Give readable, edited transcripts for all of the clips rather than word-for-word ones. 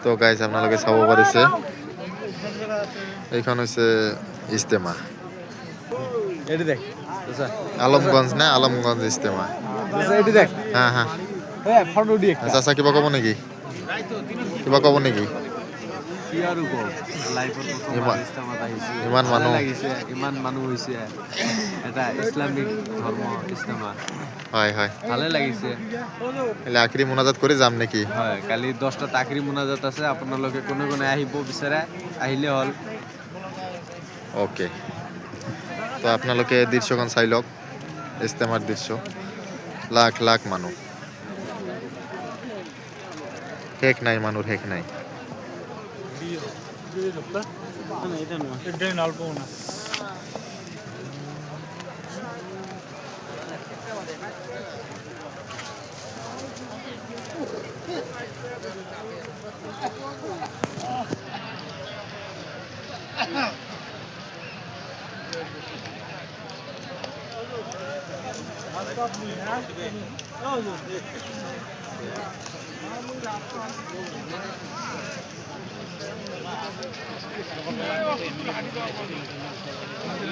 তো গাইজ আপনালোকে চাব পাৰিছে এইখন হৈছে ইজতেমা এটি দেখ আলমগঞ্জ নে আলমগঞ্জ ইজতেমা এটি দেখ হা হা হ্যাঁ ফটো দিয়ে চাচা কিবা ক'ব নেকি কিবা ক'ব নেকি কি আৰু কম লাইফৰ প্ৰথমবাৰ ইস্তেমাত আহিছে ইমান মানুহ লাগিছে ইমান মানুহ হৈছে এটা ইছলামিক ধৰ্ম ইস্তেমা হয় হয় ভালে লাগিছে এলে আখৰি মোনাজাত কৰি যাম নেকি হয় কালি 10টা আখৰি মোনাজাত আছে আপোনালোকে কোনে কোনে আহিব বিচাৰে আহিলে হ'ল ওকে তো আপোনালোকে দৃশ্যখন চাই লওক ইজতেমাৰ দৃশ্য লাখ লাখ মানুহ শেষ নাই মানুহৰ শেষ নাই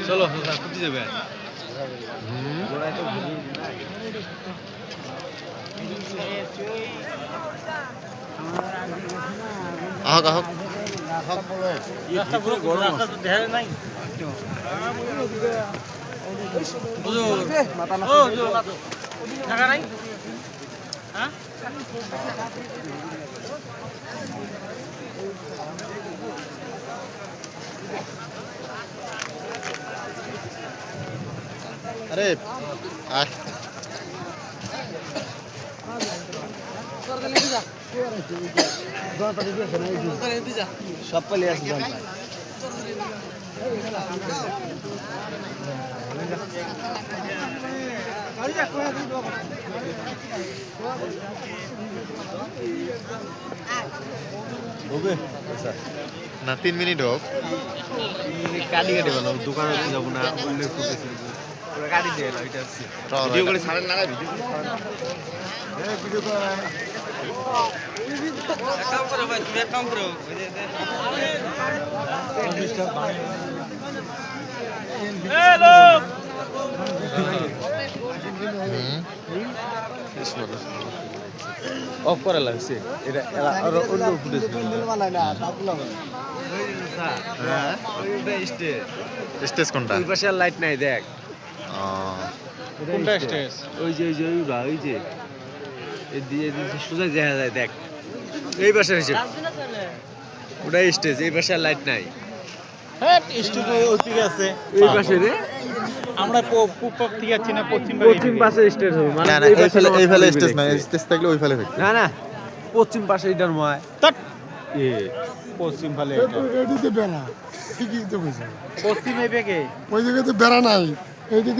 চলো কুটি যাবে আহক আহক আরে আয় সব পালিয়ে আসবে না 3 মিনিট হোক কাটি কাটি ভালো দোকানে যাবো না উল্লেখ করতেছি পুরো কাটি দিয়ে এলো এটা ভিডিও করে ছাড়েন না ভিডিও করে কাম করো ভাই তুমি কাম করো হ্যালো অফ করা লাগছে এটা আর অন্য ফুটেজ স্টেজ কোনটা ওই পাশে আর লাইট নাই দেখ কোনটা স্টেজ ওই যে ওই যে এদিকে সোজা দেখা যায় দেখ এই পাশে হয়েছে ওটা স্টেজ এই পাশে আর লাইট নাই হ্যাঁ স্টুডিও ওইদিকে আছে এই পাশে রে আমরা পূর্ব থেকে আছি না পশ্চিম পাশে স্টেজ হবে মানে না না এই ফেলে স্টেজ না স্টেজ থাকলে ওই ফেলে থাকবে না না পশ্চিম পাশে এটার ময় তট এ পশ্চিম ভালে এদিকে বেড়া ঠিকই তো বুঝি পশ্চিমে বেগে ওই জায়গাতে বেড়া নাই এইদিকে